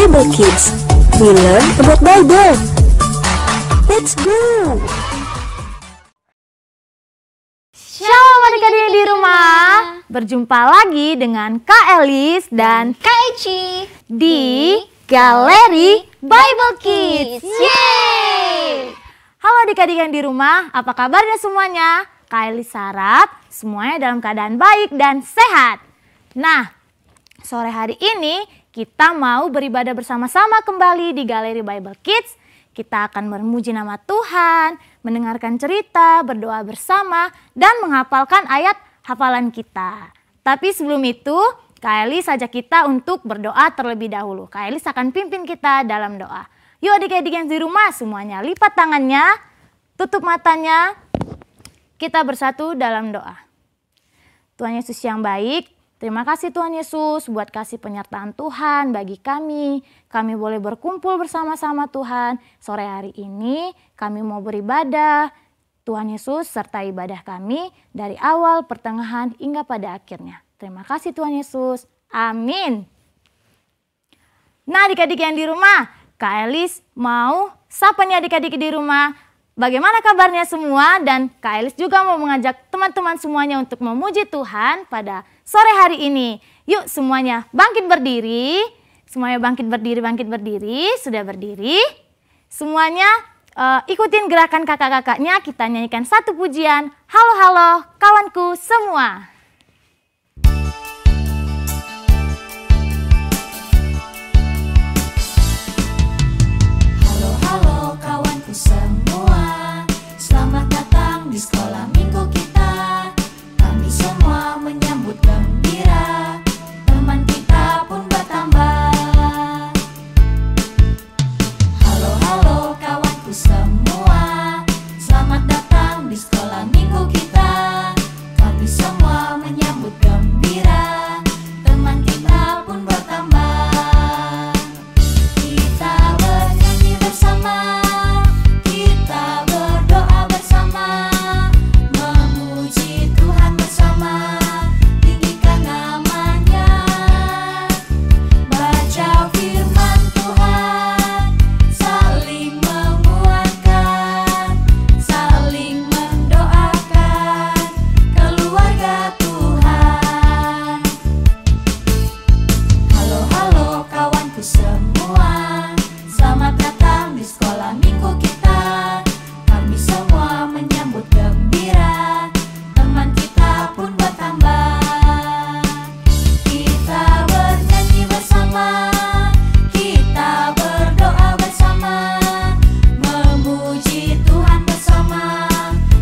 Bible Kids. We learn about Bible. Let's go! Shalom adik-adik yang di rumah. Berjumpa lagi dengan Kak Elis dan Kak Eci di Galeri Bible Kids. Yeay! Halo adik-adik yang di rumah, apa kabarnya semuanya? Kak Elis harap semuanya dalam keadaan baik dan sehat. Nah, sore hari ini kita mau beribadah bersama-sama kembali di Galeri Bible Kids. Kita akan memuji nama Tuhan, mendengarkan cerita, berdoa bersama, dan menghafalkan ayat hafalan kita. Tapi sebelum itu, Kak Elis ajak kita untuk berdoa terlebih dahulu. Kak Elis akan pimpin kita dalam doa. Yuk adik-adik yang di rumah semuanya, lipat tangannya, tutup matanya, kita bersatu dalam doa. Tuhan Yesus yang baik, terima kasih Tuhan Yesus buat kasih penyertaan Tuhan bagi kami. Kami boleh berkumpul bersama-sama Tuhan. Sore hari ini kami mau beribadah. Tuhan Yesus sertai ibadah kami dari awal, pertengahan, hingga pada akhirnya. Terima kasih Tuhan Yesus. Amin. Nah adik-adik yang di rumah, Kak Elis mau sapa nih adik-adik di rumah. Bagaimana kabarnya semua? Dan Kak Elis juga mau mengajak teman-teman semuanya untuk memuji Tuhan pada sore hari ini. Yuk semuanya bangkit berdiri. Semuanya bangkit berdiri. Sudah berdiri. Semuanya ikutin gerakan kakak-kakaknya. Kita nyanyikan satu pujian. Halo halo kawanku semua. Halo halo kawanku semua. Selamat datang di sekolah minggu kita. Kami semua menyambut gembira. Teman kita pun bertambah. Halo halo kawanku semua. Selamat datang di sekolah minggu kita. Kami semua menyambut gembira. Teman kita pun bertambah. Kita bernyanyi bersama. Kita berdoa bersama. Memuji Tuhan bersama. Tinggikan namanya. Baca firman Tuhan. Saling menguatkan. Saling mendoakan. Keluarga Tuhan. Halo halo kawanku semua. Selamat datang di sekolah minggu kita. Kami semua menyambut gembira. Teman kita pun bertambah. Kita bernyanyi bersama. Kita berdoa bersama. Memuji Tuhan bersama.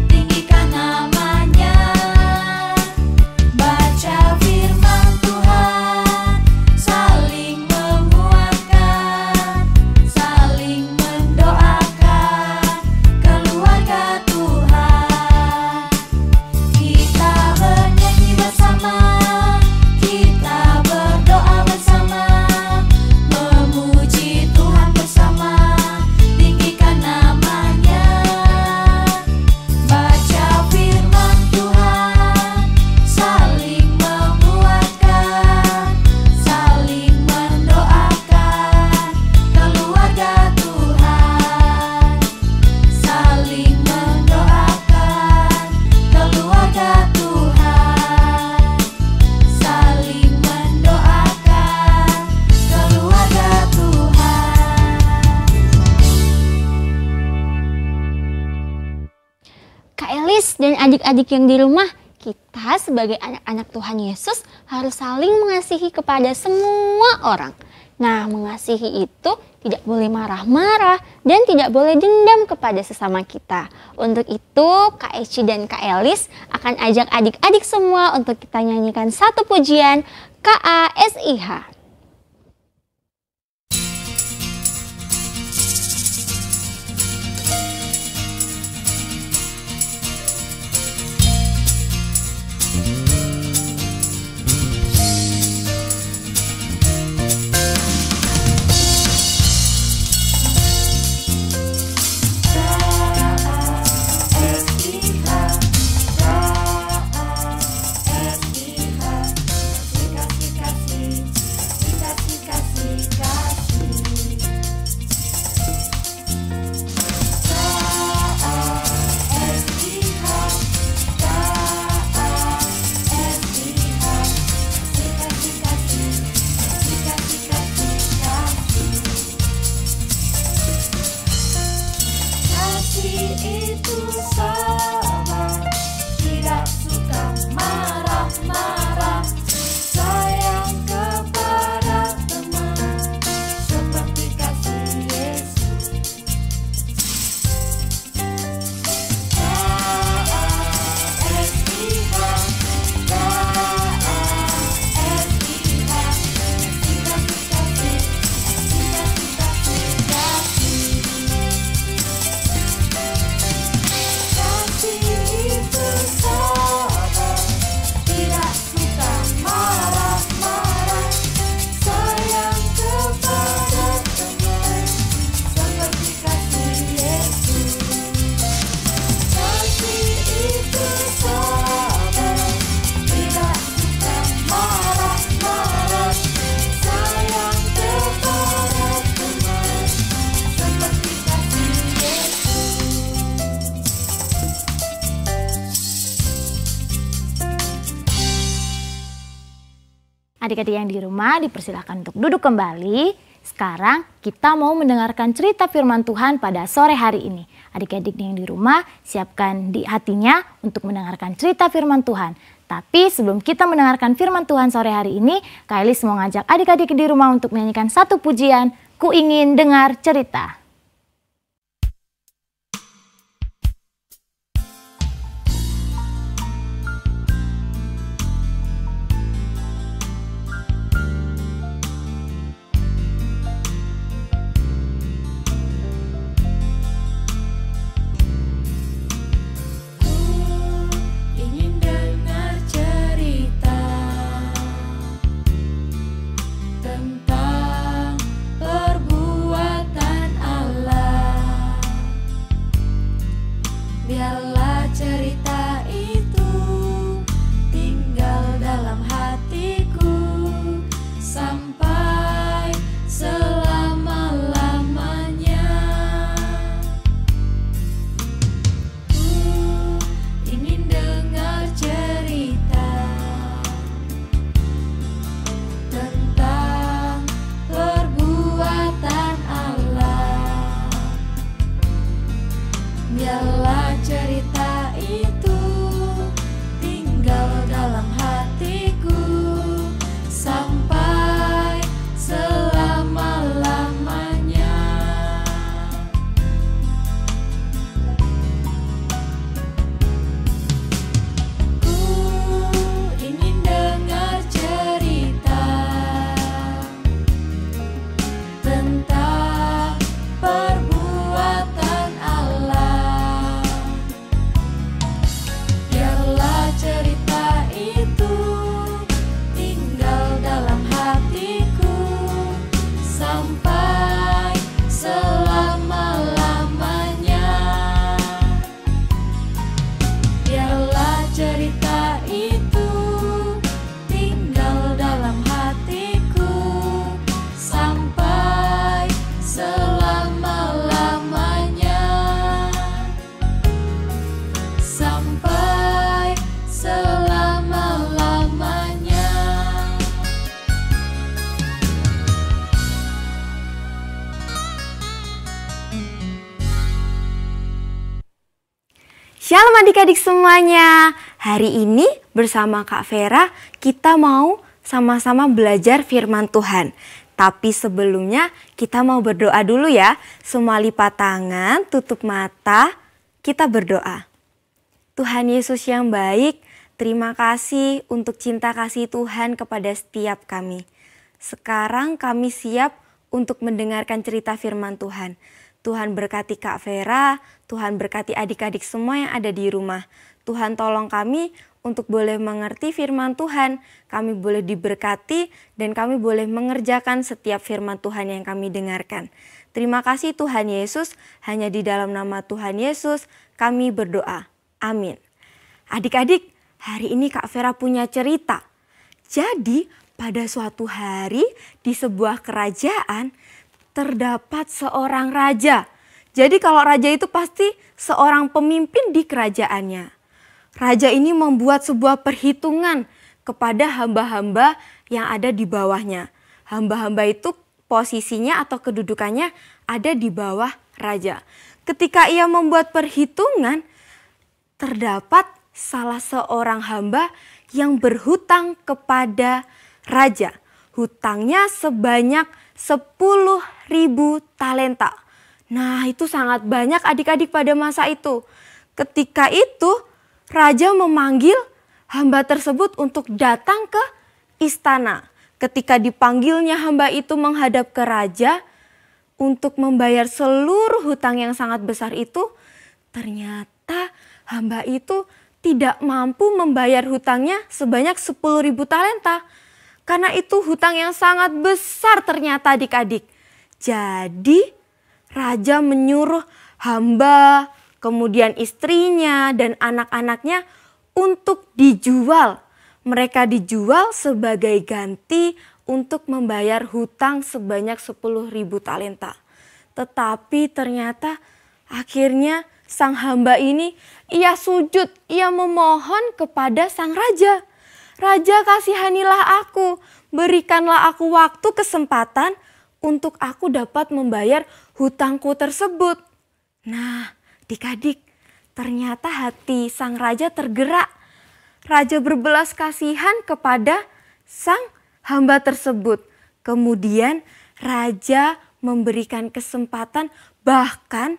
Tinggikan namanya. Baca firman Tuhan. Saling menguatkan. Saling mendoakan. Keluarga Tuhan. Kita bernyanyi bersama. Kita berdoa bersama. Memuji Tuhan bersama. Tinggikan namanya. Baca firman Tuhan. Saling menguatkan. Saling mendoakan. Keluarga Tuhan. Saling mendoakan. Keluarga Tuhan. Saling mendoakan. Keluarga Tuhan. Kak Elis dan adik-adik yang di rumah, kita sebagai anak-anak Tuhan Yesus harus saling mengasihi kepada semua orang. Nah, mengasihi itu tidak boleh marah-marah dan tidak boleh dendam kepada sesama kita. Untuk itu, Kak Eci dan Kak Elis akan ajak adik-adik semua untuk kita nyanyikan satu pujian KASIH. Kasih itu sabar, tidak suka marah-marah, sayang kepada teman, seperti kasih Yesus. Adik-adik yang di rumah dipersilakan untuk duduk kembali. Sekarang kita mau mendengarkan cerita firman Tuhan pada sore hari ini. Adik-adik yang di rumah siapkan di hatinya untuk mendengarkan cerita firman Tuhan. Tapi sebelum kita mendengarkan firman Tuhan sore hari ini, Kak Elis mau ngajak adik-adik di rumah untuk menyanyikan satu pujian, Ku Ingin Dengar Cerita. Ingin dengar cerita tentang perbuatan Allah. Biarlah cerita itu tinggal dalam hatiku sampai selama-lamanya. Ingin dengar cerita tentang perbuatan Allah. Biarlah cerita itu tinggal dalam hatiku sampai selama-lamanya. Ku ingin dengar cerita tentang perbuatan Allah. Biarlah cerita itu tinggal dalam hatiku sampai selama-lamanya. Biarlah cerita itu tinggal dalam hatiku sampai selama-lamanya. Sampai selama-lamanya. Shalom adik-adik semuanya. Hari ini bersama Kak Vera kita mau sama-sama belajar firman Tuhan. Tapi sebelumnya kita mau berdoa dulu ya. Semua lipat tangan, tutup mata, kita berdoa. Tuhan Yesus yang baik, terima kasih untuk cinta kasih Tuhan kepada setiap kami. Sekarang kami siap untuk mendengarkan cerita firman Tuhan. Tuhan berkati Kak Vera, Tuhan berkati adik-adik semua yang ada di rumah. Tuhan tolong kami untuk boleh mengerti firman Tuhan. Kami boleh diberkati dan kami boleh mengerjakan setiap firman Tuhan yang kami dengarkan. Terima kasih Tuhan Yesus, hanya di dalam nama Tuhan Yesus kami berdoa. Amin. Adik-adik, hari ini Kak Vera punya cerita. Jadi pada suatu hari di sebuah kerajaan terdapat seorang raja. Jadi kalau raja itu pasti seorang pemimpin di kerajaannya. Raja ini membuat sebuah perhitungan kepada hamba-hamba yang ada di bawahnya. Hamba-hamba itu posisinya atau kedudukannya ada di bawah raja. ketika ia membuat perhitungan, terdapat salah seorang hamba yang berhutang kepada raja. Hutangnya sebanyak 10.000 talenta. Nah, itu sangat banyak adik-adik pada masa itu. Ketika itu, raja memanggil hamba tersebut untuk datang ke istana. Ketika dipanggilnya hamba itu menghadap ke raja untuk membayar seluruh hutang yang sangat besar itu, ternyata hamba itu tidak mampu membayar hutangnya sebanyak 10.000 talenta. Karena itu hutang yang sangat besar ternyata adik-adik. Jadi raja menyuruh hamba, kemudian istrinya dan anak-anaknya untuk dijual. Mereka dijual sebagai ganti untuk membayar hutang sebanyak 10.000 talenta. Tetapi ternyata akhirnya sang hamba ini ia sujud, ia memohon kepada sang raja. Raja, kasihanilah aku, berikanlah aku waktu kesempatan untuk aku dapat membayar hutangku tersebut. Nah, adik-adik, ternyata hati sang raja tergerak. Raja berbelas kasihan kepada sang hamba tersebut. Kemudian raja memberikan kesempatan, bahkan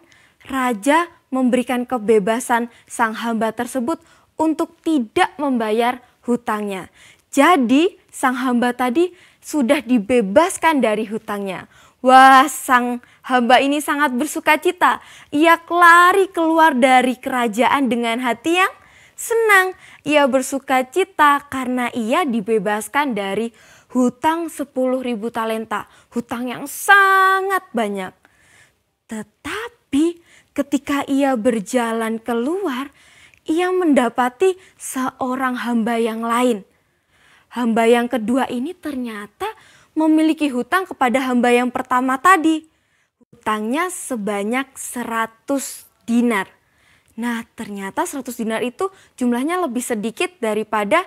raja memberikan kebebasan sang hamba tersebut untuk tidak membayar hutangnya. Jadi sang hamba tadi sudah dibebaskan dari hutangnya. Wah, sang hamba ini sangat bersuka cita. Ia lari keluar dari kerajaan dengan hati yang senang. Ia bersuka cita karena ia dibebaskan dari hutang 10.000 talenta. Hutang yang sangat banyak. Tetapi ketika ia berjalan keluar, ia mendapati seorang hamba yang lain. Hamba yang kedua ini ternyata memiliki hutang kepada hamba yang pertama tadi. Hutangnya sebanyak 100 dinar. Nah, ternyata 100 dinar itu jumlahnya lebih sedikit daripada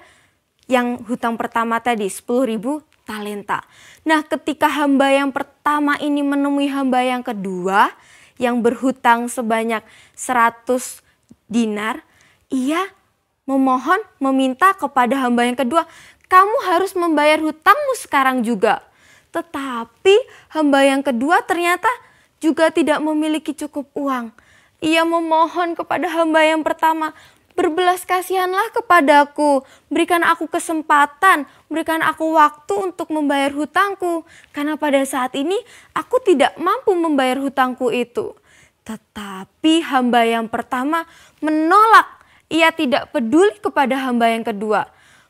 yang hutang pertama tadi, 10.000 talenta. Nah, ketika hamba yang pertama ini menemui hamba yang kedua yang berhutang sebanyak 100 dinar, ia memohon, meminta kepada hamba yang kedua, kamu harus membayar hutangmu sekarang juga. Tetapi hamba yang kedua ternyata juga tidak memiliki cukup uang. Ia memohon kepada hamba yang pertama, berbelas kasihanlah kepadaku, berikan aku kesempatan, berikan aku waktu untuk membayar hutangku. Karena pada saat ini aku tidak mampu membayar hutangku itu. Tetapi hamba yang pertama menolak, ia tidak peduli kepada hamba yang kedua.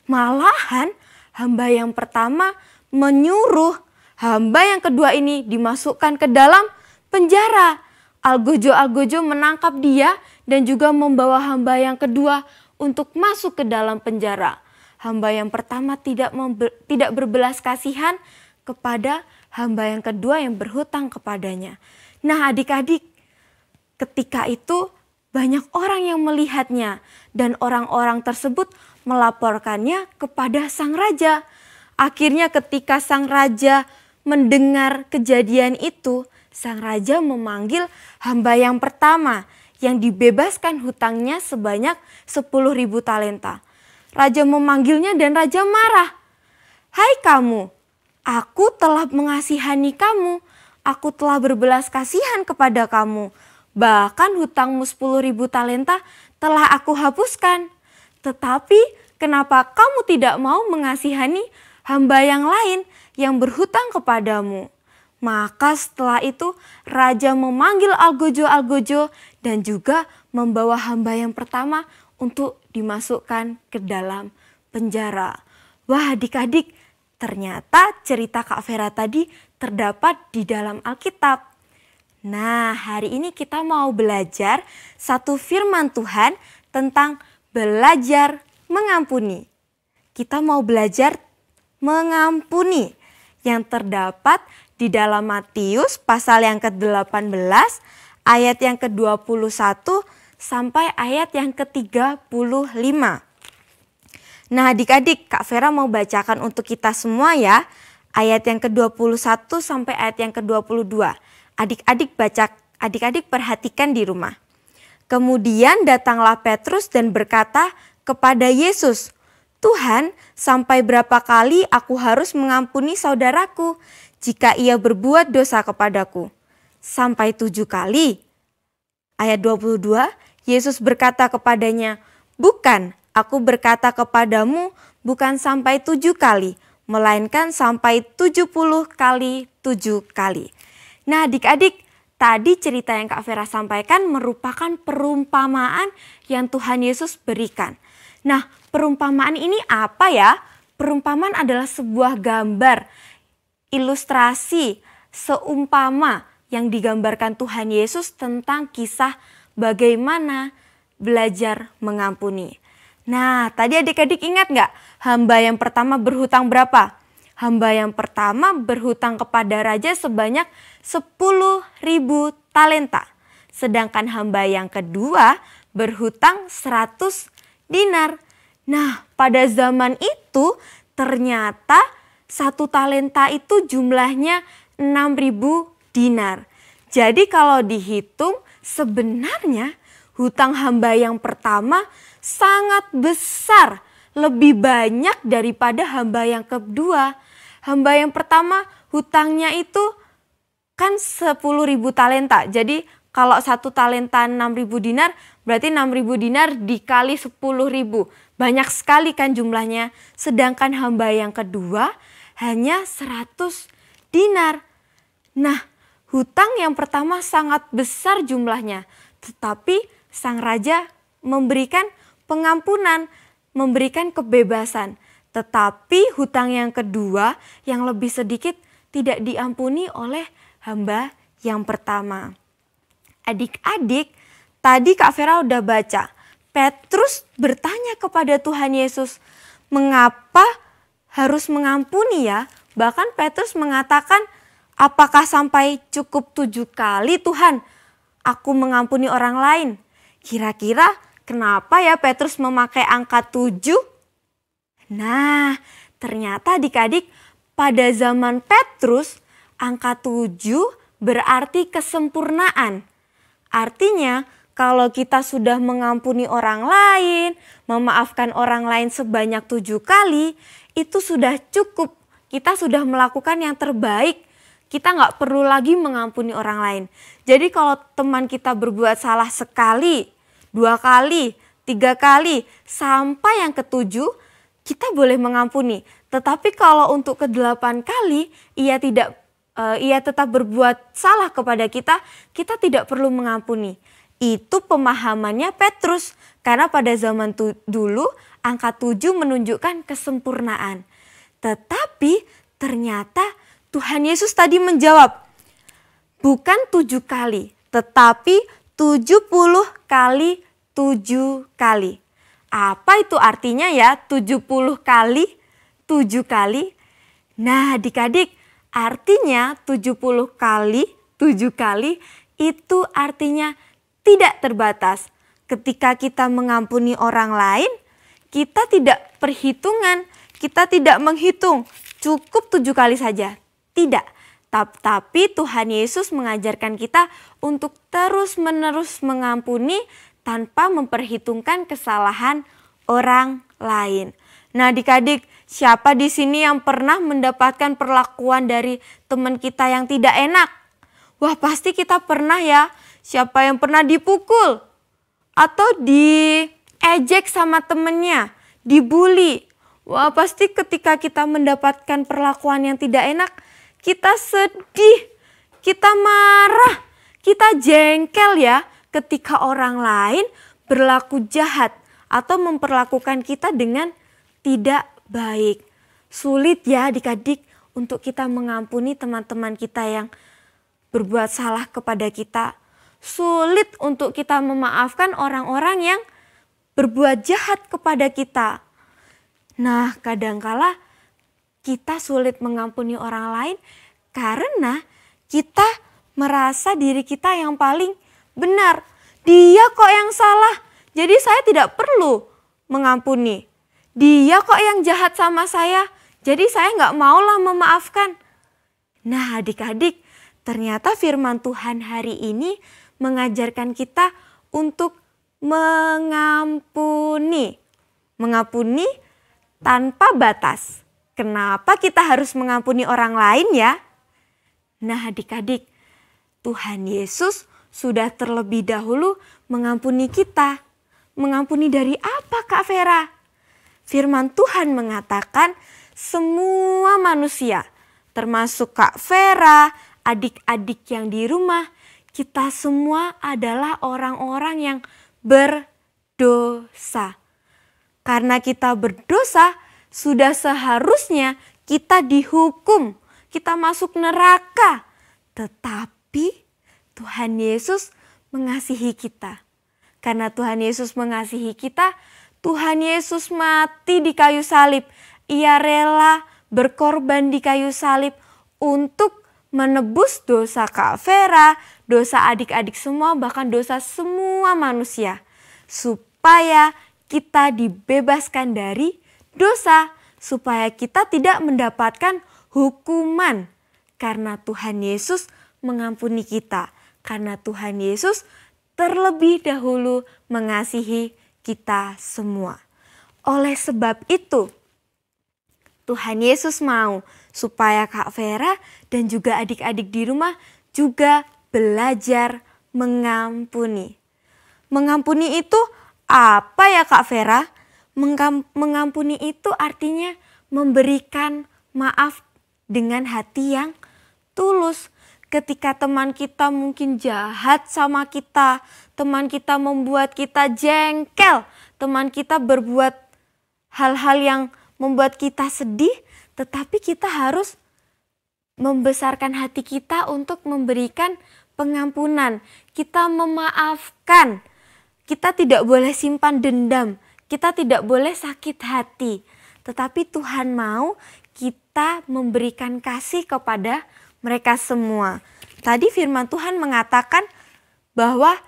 Malahan hamba yang pertama menyuruh hamba yang kedua ini dimasukkan ke dalam penjara. Algojo-algojo menangkap dia dan juga membawa hamba yang kedua untuk masuk ke dalam penjara. Hamba yang pertama tidak berbelas kasihan kepada hamba yang kedua yang berhutang kepadanya. Nah, adik-adik, ketika itu banyak orang yang melihatnya dan orang-orang tersebut melaporkannya kepada sang raja. Akhirnya ketika sang raja mendengar kejadian itu, sang raja memanggil hamba yang pertama yang dibebaskan hutangnya sebanyak 10.000 talenta. Raja memanggilnya dan raja marah. Hai kamu, aku telah mengasihani kamu. Aku telah berbelas kasihan kepada kamu. Bahkan hutangmu 10.000 talenta telah aku hapuskan. Tetapi kenapa kamu tidak mau mengasihani hamba yang lain yang berhutang kepadamu? Maka setelah itu raja memanggil algojo-algojo dan juga membawa hamba yang pertama untuk dimasukkan ke dalam penjara. Wah, adik-adik, ternyata cerita Kak Vera tadi terdapat di dalam Alkitab. Nah, hari ini kita mau belajar satu firman Tuhan tentang belajar mengampuni. Kita mau belajar mengampuni yang terdapat di dalam Matius pasal yang ke-18 ayat yang ke-21 sampai ayat yang ke-35. Nah, adik-adik, Kak Vera mau bacakan untuk kita semua ya. Ayat yang ke-21 sampai ayat yang ke-22. Adik-adik baca Adik-adik perhatikan di rumah. Kemudian datanglah Petrus dan berkata kepada Yesus, "Tuhan, sampai berapa kali aku harus mengampuni saudaraku jika ia berbuat dosa kepadaku? Sampai 7 kali?" Ayat 22, Yesus berkata kepadanya, "Bukan, aku berkata kepadamu bukan sampai 7 kali, melainkan sampai 70 kali 7 kali." Nah adik-adik, tadi cerita yang Kak Vera sampaikan merupakan perumpamaan yang Tuhan Yesus berikan. Nah, perumpamaan ini apa ya? Perumpamaan adalah sebuah gambar, ilustrasi, seumpama yang digambarkan Tuhan Yesus tentang kisah bagaimana belajar mengampuni. Nah, tadi adik-adik ingat nggak? Hamba yang pertama berhutang berapa? Hamba yang pertama berhutang kepada raja sebanyak 10.000 talenta. Sedangkan hamba yang kedua berhutang 100 dinar. Nah, pada zaman itu ternyata 1 talenta itu jumlahnya 6.000 dinar. Jadi kalau dihitung sebenarnya hutang hamba yang pertama sangat besar. Lebih banyak daripada hamba yang kedua. Hamba yang pertama hutangnya itu kan 10.000 talenta. Jadi kalau 1 talenta 6.000 dinar berarti 6.000 dinar dikali 10.000. Banyak sekali kan jumlahnya. Sedangkan hamba yang kedua hanya 100 dinar. Nah, hutang yang pertama sangat besar jumlahnya. Tetapi sang raja memberikan pengampunan, memberikan kebebasan. Tetapi hutang yang kedua yang lebih sedikit tidak diampuni oleh hamba yang pertama. Adik-adik, tadi Kak Vera udah baca. Petrus bertanya kepada Tuhan Yesus, "Mengapa harus mengampuni ya?" Bahkan Petrus mengatakan, "Apakah sampai cukup 7 kali Tuhan aku mengampuni orang lain?" Kira-kira kenapa ya Petrus memakai angka 7? Nah, ternyata adik-adik pada zaman Petrus angka 7 berarti kesempurnaan. Artinya kalau kita sudah mengampuni orang lain, memaafkan orang lain sebanyak 7 kali, itu sudah cukup. Kita sudah melakukan yang terbaik. Kita nggak perlu lagi mengampuni orang lain. Jadi kalau teman kita berbuat salah sekali, 2 kali, 3 kali, sampai yang ke-7, kita boleh mengampuni. Tetapi kalau untuk ke-8 kali, ia tetap berbuat salah kepada kita, kita tidak perlu mengampuni. Itu pemahamannya Petrus. Karena pada zaman dulu, angka 7 menunjukkan kesempurnaan. Tetapi ternyata Tuhan Yesus tadi menjawab, bukan 7 kali, tetapi 70 kali 7 kali. Apa itu artinya ya 70 kali 7 kali? Nah adik-adik, artinya 70 kali 7 kali itu artinya tidak terbatas. Ketika kita mengampuni orang lain, kita tidak perhitungan, kita tidak menghitung cukup 7 kali saja. Tidak, tapi Tuhan Yesus mengajarkan kita untuk terus-menerus mengampuni tanpa memperhitungkan kesalahan orang lain. Nah adik-adik, siapa di sini yang pernah mendapatkan perlakuan dari teman kita yang tidak enak? Wah pasti kita pernah ya. Siapa yang pernah dipukul? Atau diejek sama temennya? Dibully? Wah pasti ketika kita mendapatkan perlakuan yang tidak enak, kita sedih, kita marah, kita jengkel ya ketika orang lain berlaku jahat atau memperlakukan kita dengan tidak baik. Sulit ya adik-adik untuk kita mengampuni teman-teman kita yang berbuat salah kepada kita. Sulit untuk kita memaafkan orang-orang yang berbuat jahat kepada kita. Nah, kadangkala kita sulit mengampuni orang lain karena kita merasa diri kita yang paling benar. Dia kok yang salah, jadi saya tidak perlu mengampuni. Dia kok yang jahat sama saya, jadi saya nggak maulah memaafkan. Nah adik-adik, Ternyata firman Tuhan hari ini mengajarkan kita untuk mengampuni. Mengampuni tanpa batas. Kenapa kita harus mengampuni orang lain ya? Nah adik-adik, Tuhan Yesus sudah terlebih dahulu mengampuni kita. Mengampuni dari apa Kak Vera? Firman Tuhan mengatakan semua manusia, termasuk Kak Vera, adik-adik yang di rumah, kita semua adalah orang-orang yang berdosa. Karena kita berdosa, sudah seharusnya kita dihukum, kita masuk neraka. Tetapi Tuhan Yesus mengasihi kita. Karena Tuhan Yesus mengasihi kita, Tuhan Yesus mati di kayu salib. Ia rela berkorban di kayu salib untuk menebus dosa Kak Vera, dosa adik-adik semua, bahkan dosa semua manusia. Supaya kita dibebaskan dari dosa, supaya kita tidak mendapatkan hukuman. Karena Tuhan Yesus mengampuni kita. Karena Tuhan Yesus terlebih dahulu mengasihi kita semua. Oleh sebab itu, Tuhan Yesus mau supaya Kak Vera dan juga adik-adik di rumah juga belajar mengampuni. Mengampuni itu apa ya Kak Vera? Mengampuni itu artinya memberikan maaf dengan hati yang tulus. Ketika teman kita mungkin jahat sama kita, teman kita membuat kita jengkel, teman kita berbuat hal-hal yang membuat kita sedih, tetapi kita harus membesarkan hati kita untuk memberikan pengampunan. Kita memaafkan, kita tidak boleh simpan dendam, kita tidak boleh sakit hati. Tetapi Tuhan mau kita memberikan kasih kepada mereka semua. Tadi firman Tuhan mengatakan bahwa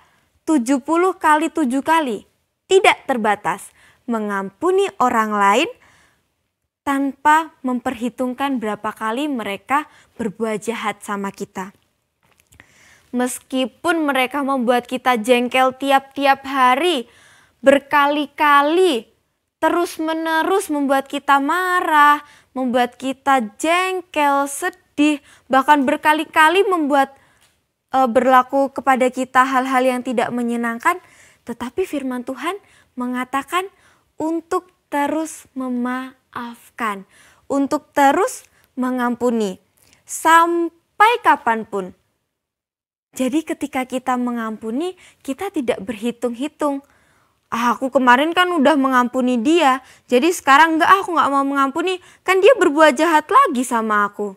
70 kali 7 kali tidak terbatas mengampuni orang lain tanpa memperhitungkan berapa kali mereka berbuat jahat sama kita. Meskipun mereka membuat kita jengkel tiap-tiap hari, berkali-kali, terus-menerus membuat kita marah, membuat kita jengkel, sedih, bahkan berkali-kali membuat berlaku kepada kita hal-hal yang tidak menyenangkan. Tetapi firman Tuhan mengatakan untuk terus memaafkan, untuk terus mengampuni, sampai kapanpun. Jadi ketika kita mengampuni, kita tidak berhitung-hitung. Aku kemarin kan udah mengampuni dia, jadi sekarang aku gak mau mengampuni, kan dia berbuat jahat lagi sama aku.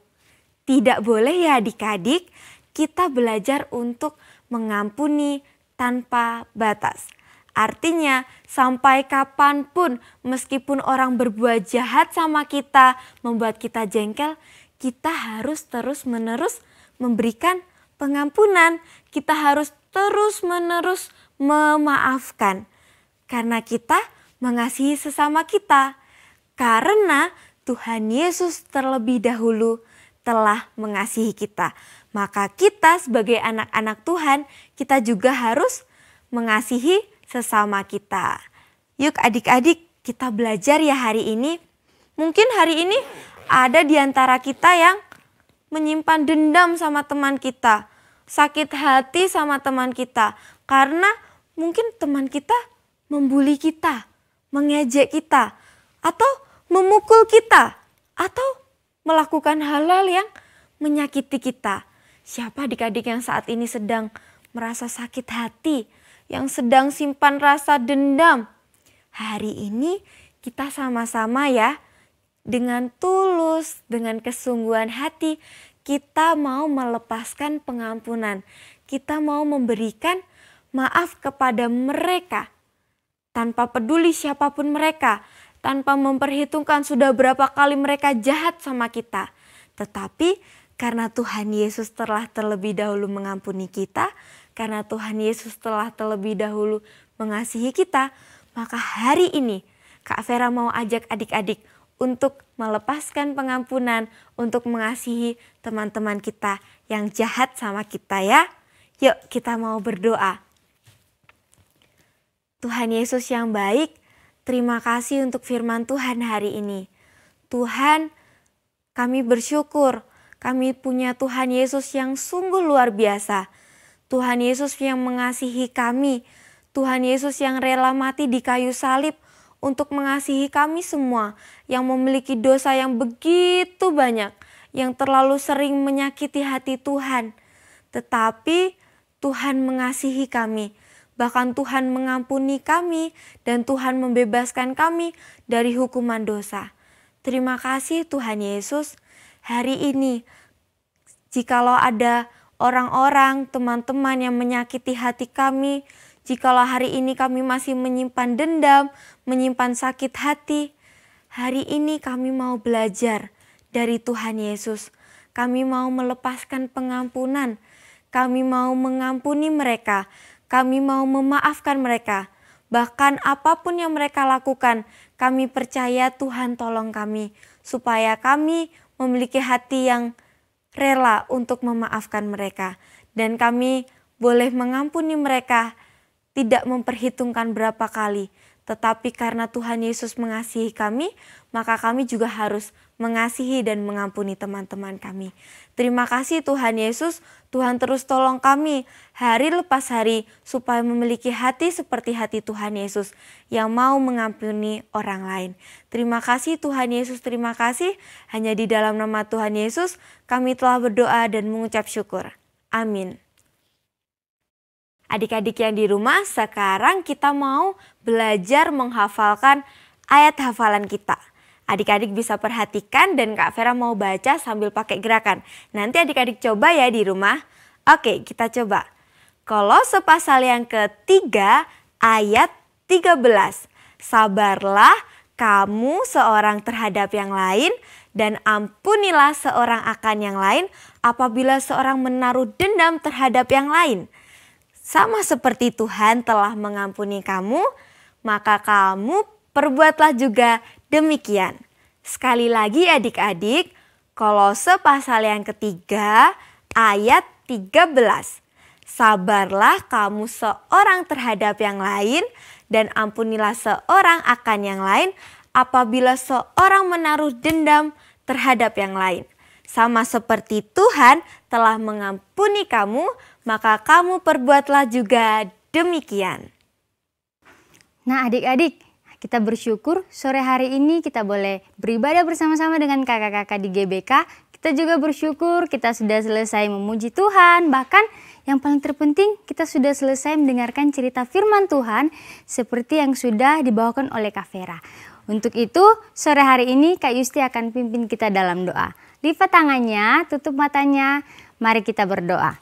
Tidak boleh ya adik-adik, kita belajar untuk mengampuni tanpa batas. Artinya sampai kapanpun meskipun orang berbuat jahat sama kita, membuat kita jengkel, kita harus terus-menerus memberikan pengampunan. Kita harus terus-menerus memaafkan. Karena kita mengasihi sesama kita. Karena Tuhan Yesus terlebih dahulu telah mengasihi kita. Maka kita sebagai anak-anak Tuhan, kita juga harus mengasihi sesama kita. Yuk adik-adik, kita belajar ya hari ini. Mungkin hari ini ada di antara kita yang menyimpan dendam sama teman kita, sakit hati sama teman kita, karena mungkin teman kita membuli kita, mengejek kita, atau memukul kita, atau melakukan hal-hal yang menyakiti kita. Siapa adik-adik yang saat ini sedang merasa sakit hati, yang sedang simpan rasa dendam? Hari ini kita sama-sama ya, dengan tulus, dengan kesungguhan hati, kita mau melepaskan pengampunan. Kita mau memberikan maaf kepada mereka. Tanpa peduli siapapun mereka, tanpa memperhitungkan sudah berapa kali mereka jahat sama kita. Tetapi karena Tuhan Yesus telah terlebih dahulu mengampuni kita, karena Tuhan Yesus telah terlebih dahulu mengasihi kita, maka hari ini Kak Vera mau ajak adik-adik untuk melepaskan pengampunan, untuk mengasihi teman-teman kita yang jahat sama kita ya. Yuk kita mau berdoa. Tuhan Yesus yang baik, terima kasih untuk firman Tuhan hari ini. Tuhan, kami bersyukur kami punya Tuhan Yesus yang sungguh luar biasa. Tuhan Yesus yang mengasihi kami. Tuhan Yesus yang rela mati di kayu salib untuk mengasihi kami semua yang memiliki dosa yang begitu banyak, yang terlalu sering menyakiti hati Tuhan. Tetapi Tuhan mengasihi kami, bahkan Tuhan mengampuni kami dan Tuhan membebaskan kami dari hukuman dosa. Terima kasih Tuhan Yesus. Hari ini, jikalau ada orang-orang, teman-teman yang menyakiti hati kami, jikalau hari ini kami masih menyimpan dendam, menyimpan sakit hati, hari ini kami mau belajar dari Tuhan Yesus. Kami mau melepaskan pengampunan, kami mau mengampuni mereka, kami mau memaafkan mereka. Bahkan apapun yang mereka lakukan, kami percaya Tuhan tolong kami, supaya kami memiliki hati yang rela untuk memaafkan mereka. Dan kami boleh mengampuni mereka, tidak memperhitungkan berapa kali. Tetapi karena Tuhan Yesus mengasihi kami, maka kami juga harus mengasihi dan mengampuni teman-teman kami. Terima kasih Tuhan Yesus, Tuhan terus tolong kami hari lepas hari supaya memiliki hati seperti hati Tuhan Yesus yang mau mengampuni orang lain. Terima kasih Tuhan Yesus, terima kasih. Hanya di dalam nama Tuhan Yesus kami telah berdoa dan mengucap syukur. Amin. Adik-adik yang di rumah, sekarang kita mau belajar menghafalkan ayat hafalan kita. Adik-adik bisa perhatikan dan Kak Vera mau baca sambil pakai gerakan. Nanti adik-adik coba ya di rumah. Oke, kita coba. Kolose pasal yang ketiga ayat 13. Sabarlah kamu seorang terhadap yang lain dan ampunilah seorang akan yang lain apabila seorang menaruh dendam terhadap yang lain. Sama seperti Tuhan telah mengampuni kamu, maka kamu perbuatlah juga demikian. Sekali lagi adik-adik, Kolose pasal yang ketiga ayat 13. Sabarlah kamu seorang terhadap yang lain dan ampunilah seorang akan yang lain apabila seorang menaruh dendam terhadap yang lain. Sama seperti Tuhan telah mengampuni kamu, maka kamu perbuatlah juga demikian. Nah adik-adik, kita bersyukur sore hari ini kita boleh beribadah bersama-sama dengan kakak-kakak di GBK. Kita juga bersyukur kita sudah selesai memuji Tuhan. Bahkan yang paling terpenting kita sudah selesai mendengarkan cerita firman Tuhan seperti yang sudah dibawakan oleh Kak Vera. Untuk itu sore hari ini Kak Yusti akan pimpin kita dalam doa. Lipat tangannya, tutup matanya, mari kita berdoa.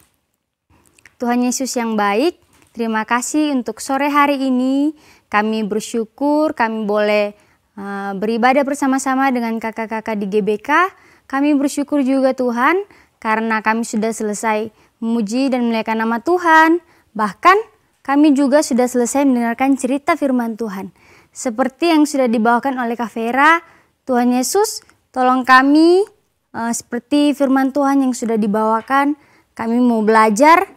Tuhan Yesus yang baik, terima kasih untuk sore hari ini. Kami bersyukur kami boleh beribadah bersama-sama dengan kakak-kakak di GBK. Kami bersyukur juga Tuhan karena kami sudah selesai memuji dan memuliakan nama Tuhan. Bahkan kami juga sudah selesai mendengarkan cerita firman Tuhan. Seperti yang sudah dibawakan oleh Kak Vera, Tuhan Yesus tolong kami seperti firman Tuhan yang sudah dibawakan. Kami mau belajar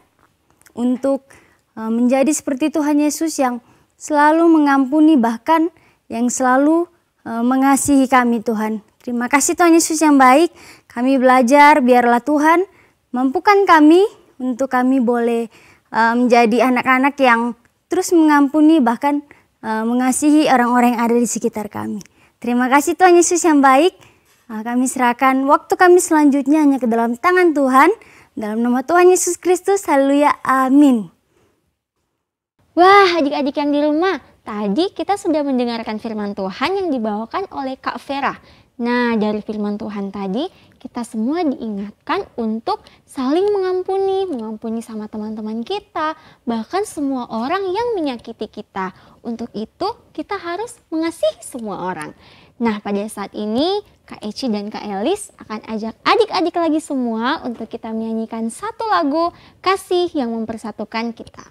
untuk menjadi seperti Tuhan Yesus yang selalu mengampuni, bahkan yang selalu mengasihi kami Tuhan. Terima kasih Tuhan Yesus yang baik. Kami belajar, biarlah Tuhan mampukan kami untuk kami boleh menjadi anak-anak yang terus mengampuni, bahkan mengasihi orang-orang yang ada di sekitar kami. Terima kasih Tuhan Yesus yang baik. Kami serahkan waktu kami selanjutnya hanya ke dalam tangan Tuhan. Dalam nama Tuhan Yesus Kristus, haleluya, amin. Wah, adik-adik yang di rumah, tadi kita sudah mendengarkan firman Tuhan yang dibawakan oleh Kak Vera. Nah, dari firman Tuhan tadi, kita semua diingatkan untuk saling mengampuni sama teman-teman kita, bahkan semua orang yang menyakiti kita. Untuk itu, kita harus mengasihi semua orang. Nah, pada saat ini, Kak Eci dan Kak Elis akan ajak adik-adik lagi semua untuk kita menyanyikan satu lagu kasih yang mempersatukan kita.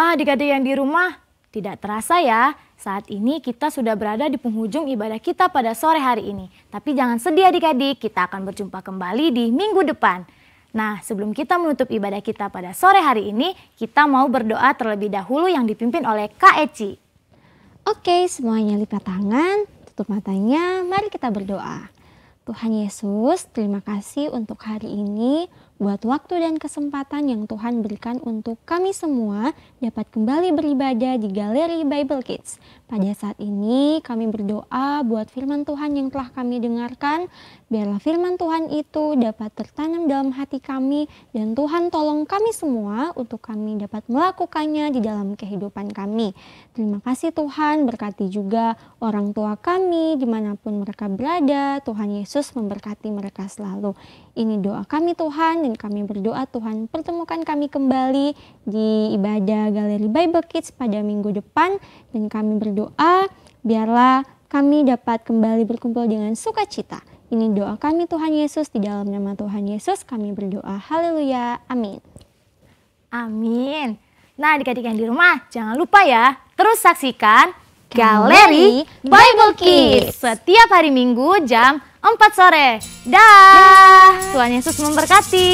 Wah, adik-adik yang di rumah, tidak terasa ya, saat ini kita sudah berada di penghujung ibadah kita pada sore hari ini. Tapi jangan sedih adik-adik, kita akan berjumpa kembali di minggu depan. Nah, sebelum kita menutup ibadah kita pada sore hari ini, kita mau berdoa terlebih dahulu yang dipimpin oleh Kak Eci. Oke, semuanya lipat tangan, tutup matanya, mari kita berdoa. Tuhan Yesus, terima kasih untuk hari ini, buat waktu dan kesempatan yang Tuhan berikan untuk kami semua dapat kembali beribadah di Galeri Bible Kids. Pada saat ini kami berdoa buat firman Tuhan yang telah kami dengarkan, biarlah firman Tuhan itu dapat tertanam dalam hati kami dan Tuhan tolong kami semua untuk kami dapat melakukannya di dalam kehidupan kami. Terima kasih Tuhan, berkati juga orang tua kami dimanapun mereka berada, Tuhan Yesus memberkati mereka selalu. Ini doa kami Tuhan, dan kami berdoa Tuhan pertemukan kami kembali di ibadah Galeri Bible Kids pada minggu depan, dan kami berdoa biarlah kami dapat kembali berkumpul dengan sukacita. Ini doa kami Tuhan Yesus, di dalam nama Tuhan Yesus kami berdoa. Haleluya, amin. Amin. Nah, adik-adik yang di rumah, jangan lupa ya, terus saksikan Galeri Bible Kids setiap hari Minggu jam 4 sore. Dah. Tuhan Yesus memberkati.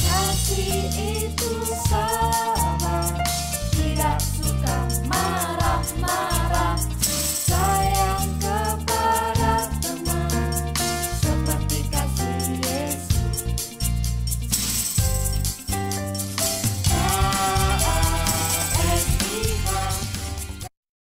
Kasih itu sama, tidak suka marah-marah.